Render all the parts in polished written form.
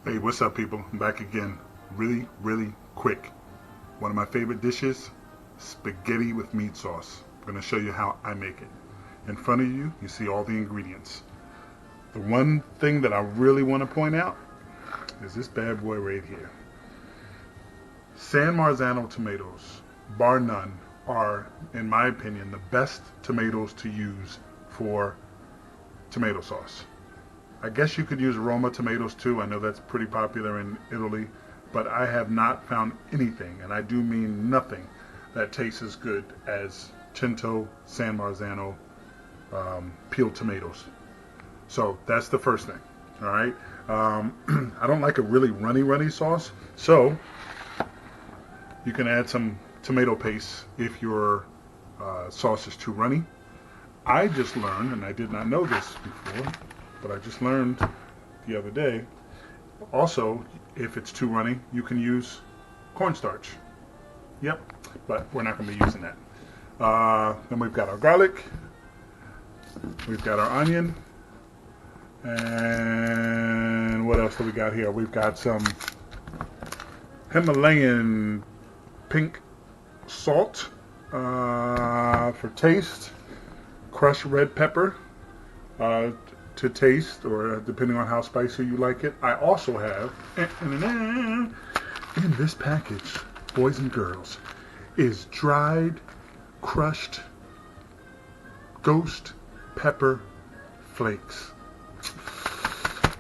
Hey, what's up, people? I'm back again. Really quick. One of my favorite dishes, spaghetti with meat sauce. I'm going to show you how I make it. In front of you, you see all the ingredients. The one thing that I really want to point out is this bad boy right here. San Marzano tomatoes, bar none, are, in my opinion, the best tomatoes to use for tomato sauce. I guess you could use Roma tomatoes too. I know that's pretty popular in Italy, but I have not found anything, and I do mean nothing, that tastes as good as Cento San Marzano peeled tomatoes. So that's the first thing. All right. I don't like a really runny sauce, so you can add some tomato paste if your sauce is too runny. I just learned, and I did not know this before, but I just learned the other day. Also, if it's too runny, you can use cornstarch. Yep, but we're not going to be using that. Then we've got our garlic, we've got our onion, and what else do we got here? We've got some Himalayan pink salt for taste, crushed red pepper to taste, or depending on how spicy you like it. I also have, in this package, boys and girls, is dried, crushed ghost pepper flakes.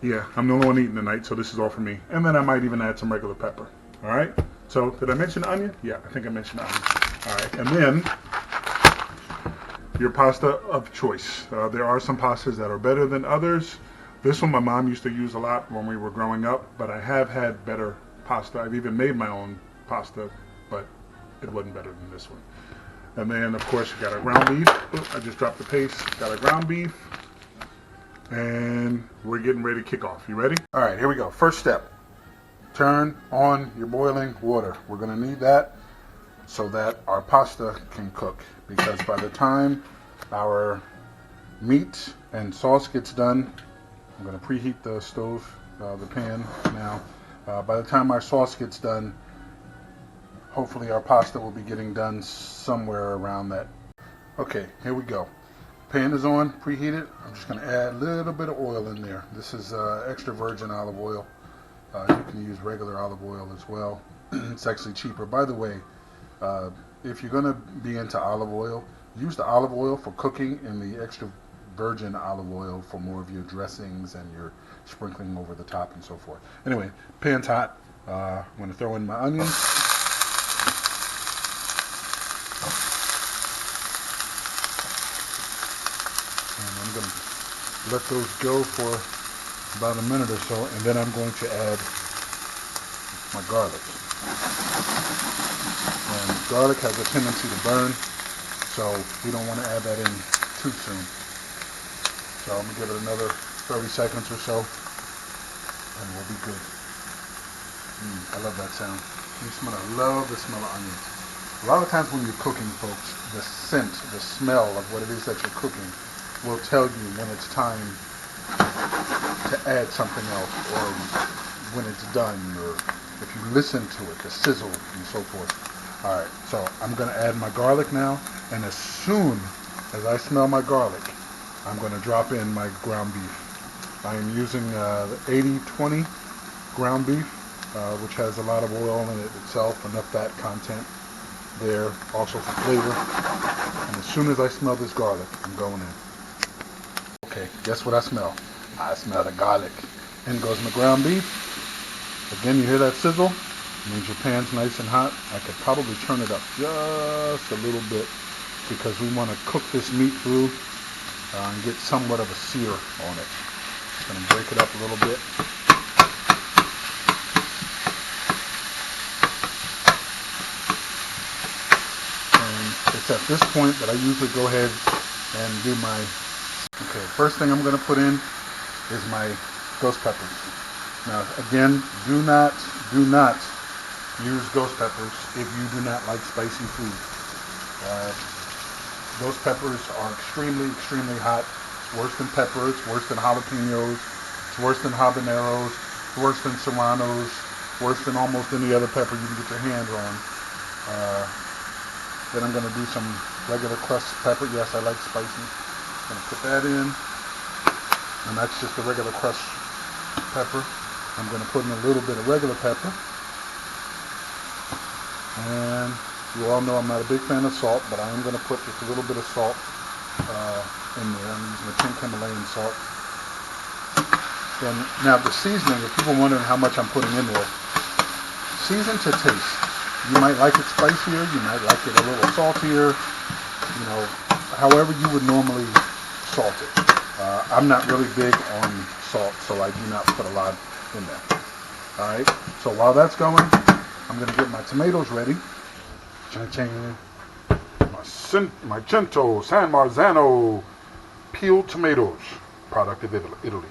Yeah, I'm the only one eating tonight, so this is all for me. And then I might even add some regular pepper. All right? So, did I mention onion? Yeah, I think I mentioned onion. All right, and then your pasta of choice. There are some pastas that are better than others. This one my mom used to use a lot when we were growing up, but I have had better pasta. I've even made my own pasta, but it wasn't better than this one. And then, of course, you got our ground beef. Oops, I just dropped the paste. Got our ground beef. And we're getting ready to kick off. You ready? All right, here we go. First step. Turn on your boiling water. We're going to need that so that our pasta can cook, because by the time our meat and sauce gets done, I'm going to preheat the stove, the pan now. By the time our sauce gets done, hopefully our pasta will be getting done somewhere around that. Okay, here we go. Pan is on, preheated. I'm just going to add a little bit of oil in there. This is extra virgin olive oil. You can use regular olive oil as well. It's actually cheaper. By the way, if you're going to be into olive oil, use the olive oil for cooking and the extra virgin olive oil for more of your dressings and your sprinkling over the top and so forth. Anyway, pan's hot. I'm going to throw in my onions. And I'm going to let those go for about a minute or so, and then I'm going to add my garlic. And garlic has a tendency to burn, so we don't want to add that in too soon. So I'm going to give it another 30 seconds or so, and we'll be good. I love that sound. I love the smell of onions. A lot of times when you're cooking, folks, the scent, the smell of what it is that you're cooking will tell you when it's time to add something else, or when it's done, or if you listen to it, the sizzle and so forth. All right, so I'm going to add my garlic now, and as soon as I smell my garlic, I'm going to drop in my ground beef. I am using the 80/20 ground beef, which has a lot of oil in it itself, enough fat content there, also for flavor. And as soon as I smell this garlic, I'm going in. Okay, guess what I smell? I smell the garlic. In goes my ground beef. Again, you hear that sizzle? It means your pan's nice and hot. I could probably turn it up just a little bit, because we want to cook this meat through and get somewhat of a sear on it. Just going to break it up a little bit. And it's at this point that I usually go ahead and do my... Okay, first thing I'm going to put in is my ghost peppers. Now, again, do not use ghost peppers if you do not like spicy food. Ghost peppers are extremely hot. It's worse than pepper. It's worse than jalapenos. It's worse than habaneros. worse than serranos, worse than almost any other pepper you can get your hands on. Then I'm going to do some regular crushed pepper. Yes, I like spicy. I'm going to put that in. And that's just a regular crushed pepper. I'm going to put in a little bit of regular pepper. And you all know I'm not a big fan of salt, but I am going to put just a little bit of salt in there. I'm using the pink Himalayan salt. And now the seasoning, if people are wondering how much I'm putting in there, season to taste. You might like it spicier, you might like it a little saltier, you know, however you would normally salt it. I'm not really big on salt, so I do not put a lot in there. Alright, so while that's going, I'm going to get my tomatoes ready. Ching-ching. My Cento San Marzano peeled tomatoes, product of Italy.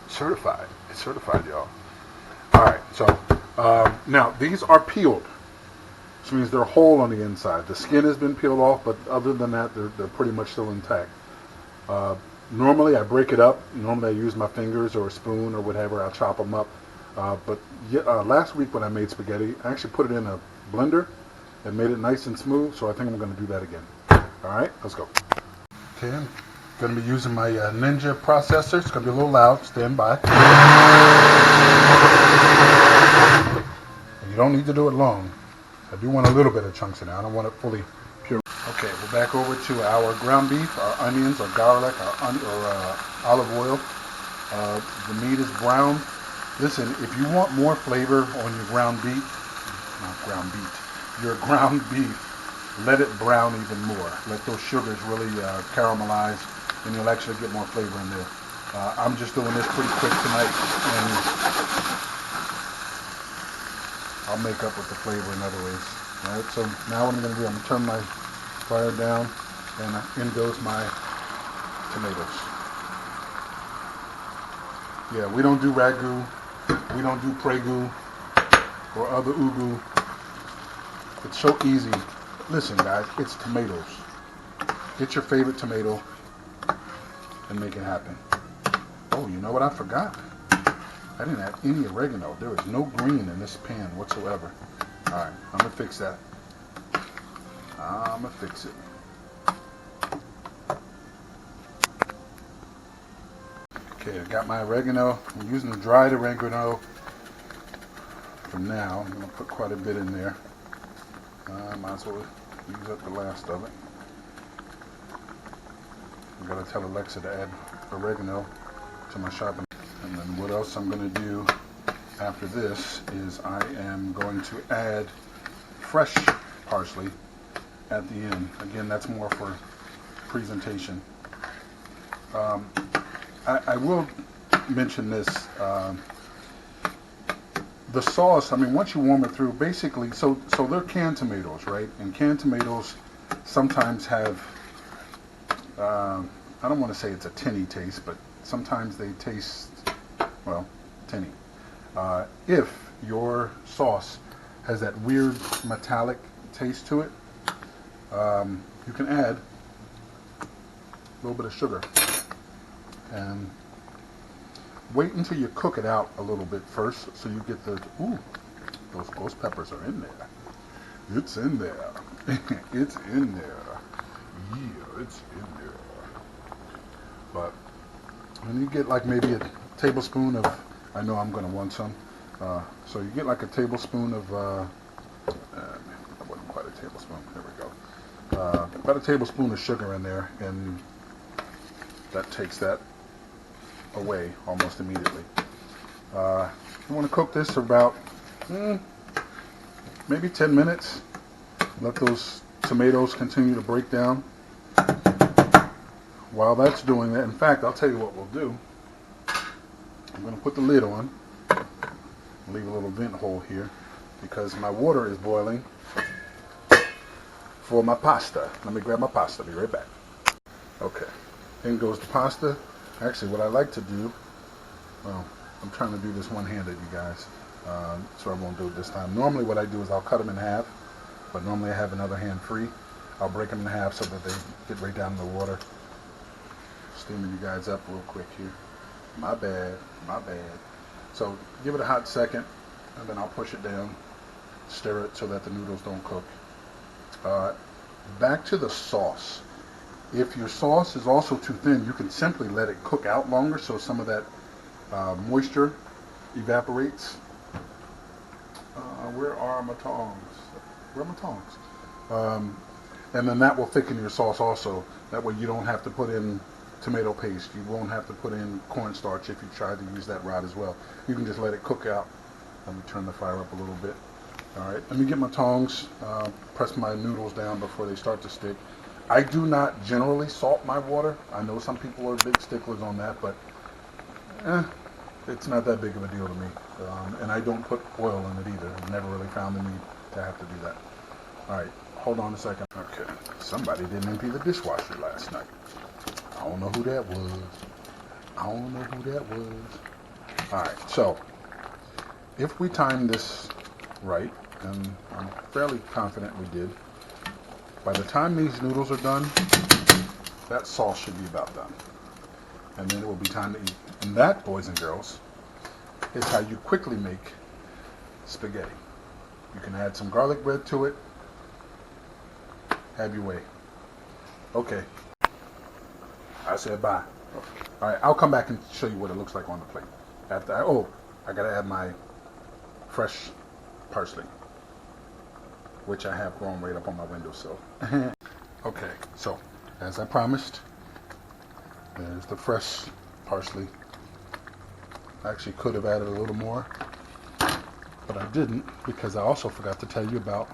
Certified. It's certified, y'all. Alright, so now these are peeled, which means they're whole on the inside. The skin has been peeled off, but other than that, they're pretty much still intact. Normally I break it up. Normally I use my fingers or a spoon or whatever. I'll chop them up. But last week when I made spaghetti, I actually put it in a blender and made it nice and smooth, so I think I'm going to do that again. Alright, let's go. Okay, I'm going to be using my Ninja processor. It's going to be a little loud. Stand by. And you don't need to do it long. I do want a little bit of chunks in there. I don't want it fully pure. Okay, we're back over to our ground beef, our onions, our garlic, our olive oil. The meat is brown. Listen, if you want more flavor on your ground beef, your ground beef, let it brown even more. Let those sugars really caramelize, and you'll actually get more flavor in there. I'm just doing this pretty quick tonight, and I'll make up with the flavor in other ways. All right, so now what I'm going to do, I'm going to turn my fire down, and in goes my tomatoes. Yeah, we don't do ragu, we don't do pregu, or other ugu. It's so easy. Listen, guys, it's tomatoes. Get your favorite tomato and make it happen. Oh, you know what I forgot? I didn't add any oregano. There is no green in this pan whatsoever. Alright, I'm going to fix that. I'm going to fix it. Okay, I got my oregano. I'm using the dried oregano for now. I'm going to put quite a bit in there. Might as well use up the last of it. I've got to tell Alexa to add oregano to my shopping. And then what else I'm going to do after this is I am going to add fresh parsley at the end. Again, that's more for presentation. I will mention this. The sauce, I mean, once you warm it through, basically, so they're canned tomatoes, right? And canned tomatoes sometimes have, I don't want to say it's a tinny taste, but sometimes they taste, well, tinny. If your sauce has that weird metallic taste to it, you can add a little bit of sugar. And wait until you cook it out a little bit first, so you get the, ooh, those ghost peppers are in there. It's in there. It's in there. Yeah, it's in there. But when you get like maybe a tablespoon of, I know I'm going to want some, so you get like a tablespoon of, that wasn't quite a tablespoon, there we go. About a tablespoon of sugar in there, and that takes that away almost immediately. You want to cook this for about maybe 10 minutes. Let those tomatoes continue to break down. While that's doing that, in fact, I'll tell you what we'll do. I'm going to put the lid on, leave a little vent hole here, because my water is boiling for my pasta. Let me grab my pasta. Be right back. Okay, in goes the pasta. Actually, what I like to do, well, I'm trying to do this one-handed, you guys, so I won't do it this time. Normally what I do is I'll cut them in half, but normally I have another hand free. I'll break them in half so that they get right down in the water. Steaming you guys up real quick here. My bad, my bad. So give it a hot second, and then I'll push it down, stir it so that the noodles don't cook. Uh, Back to the sauce. If your sauce is also too thin, you can simply let it cook out longer so some of that moisture evaporates. Where are my tongs? Where are my tongs? And then that will thicken your sauce also. That way you don't have to put in tomato paste. You won't have to put in cornstarch if you try to use that route as well. You can just let it cook out. Let me turn the fire up a little bit. All right, let me get my tongs, press my noodles down before they start to stick. I do not generally salt my water. I know some people are big sticklers on that, but it's not that big of a deal to me. And I don't put oil in it either. I've never really found the need to have to do that. All right, hold on a second. Okay, somebody didn't empty the dishwasher last night. I don't know who that was. I don't know who that was. All right, so if we time this right, and I'm fairly confident we did, by the time these noodles are done, that sauce should be about done. And then it will be time to eat. And that, boys and girls, is how you quickly make spaghetti. You can add some garlic bread to it. Have your way. Okay. I said bye. All right, I'll come back and show you what it looks like on the plate. I gotta add my fresh parsley, which I have grown right up on my windowsill. Okay, so as I promised, there's the fresh parsley. I actually could have added a little more, but I didn't because I also forgot to tell you about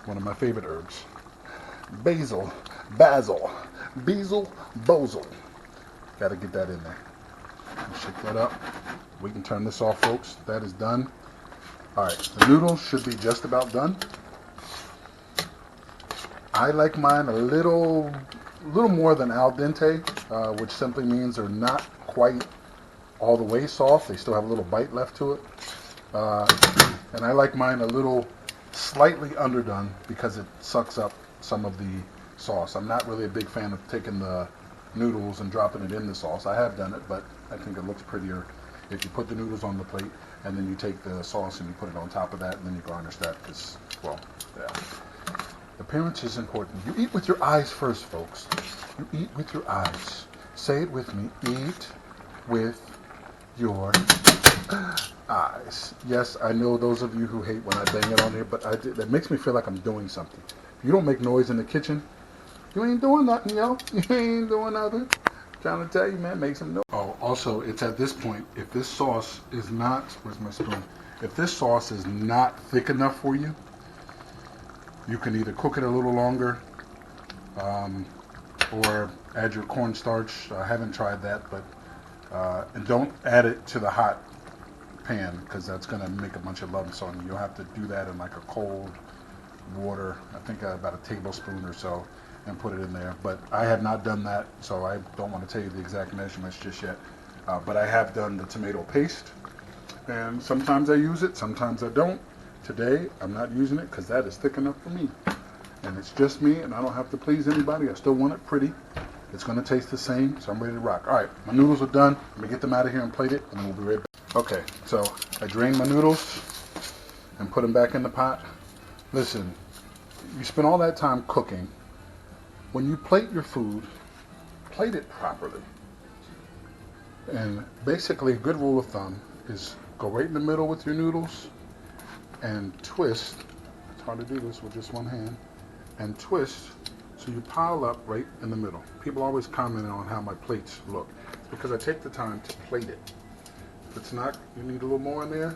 one of my favorite herbs, basil, basil. Got to get that in there. Shake that up. We can turn this off, folks. That is done. All right, the noodles should be just about done. I like mine a little more than al dente, which simply means they're not quite all the way soft. They still have a little bite left to it. And I like mine a little slightly underdone because it sucks up some of the sauce. I'm not really a big fan of taking the noodles and dropping it in the sauce. I have done it, but I think it looks prettier if you put the noodles on the plate and then you take the sauce and you put it on top of that and then you garnish that. Because, well, yeah. Appearance is important. You eat with your eyes first, folks. You eat with your eyes. Say it with me. Eat with your eyes. Yes, I know those of you who hate when I bang it on here, but that makes me feel like I'm doing something. If you don't make noise in the kitchen, you ain't doing nothing, yo. You ain't doing nothing. I'm trying to tell you, man, make some noise. Oh, also, it's at this point, if this sauce is not, where's my spoon? If this sauce is not thick enough for you, you can either cook it a little longer or add your cornstarch. I haven't tried that, but and don't add it to the hot pan because that's going to make a bunch of lumps on you. You'll have to do that in like a cold water, I think about a tablespoon or so, and put it in there. But I have not done that, so I don't want to tell you the exact measurements just yet. But I have done the tomato paste, and sometimes I use it, sometimes I don't. Today, I'm not using it because that is thick enough for me. And it's just me, and I don't have to please anybody. I still want it pretty. It's going to taste the same, so I'm ready to rock. All right, my noodles are done. Let me get them out of here and plate it, and then we'll be right back. Okay, so I drained my noodles and put them back in the pot. Listen, you spend all that time cooking. When you plate your food, plate it properly. And basically, a good rule of thumb is go right in the middle with your noodles and twist. It's hard to do this with just one hand. And twist so you pile up right in the middle. People always comment on how my plates look. It's because I take the time to plate it. If it's not, you need a little more in there,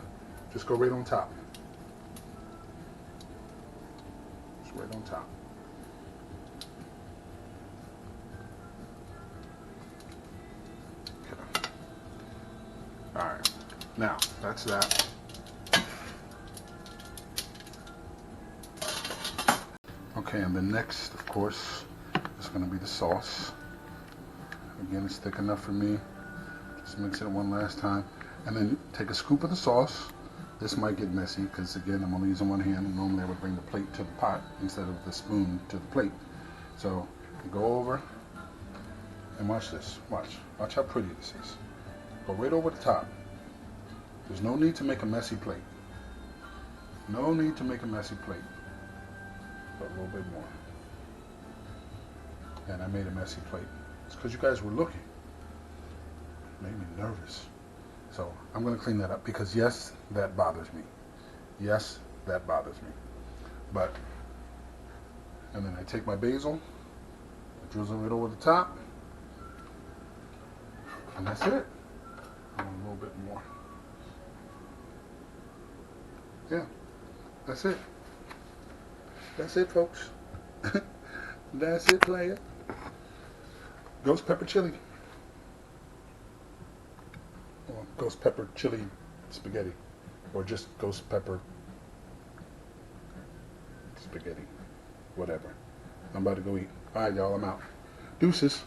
just go right on top. Just right on top. Okay. All right. Now, that's that. Okay, and the next, of course, is going to be the sauce. Again, it's thick enough for me. Just mix it one last time. And then take a scoop of the sauce. This might get messy because, again, I'm only using one hand. Normally I would bring the plate to the pot instead of the spoon to the plate. So go over and watch this. Watch how pretty this is. Go right over the top. There's no need to make a messy plate. No need to make a messy plate. But a little bit more. And I made a messy plate. It's because you guys were looking. It made me nervous. So I'm going to clean that up because yes, that bothers me. Yes, that bothers me. But, and then I take my basil, I drizzle it over the top, and that's it. I want a little bit more. Yeah, that's it. That's it, folks. That's it, player. Ghost pepper chili. Or ghost pepper chili spaghetti. Or just ghost pepper spaghetti. Whatever. I'm about to go eat. Alright, y'all, I'm out. Deuces.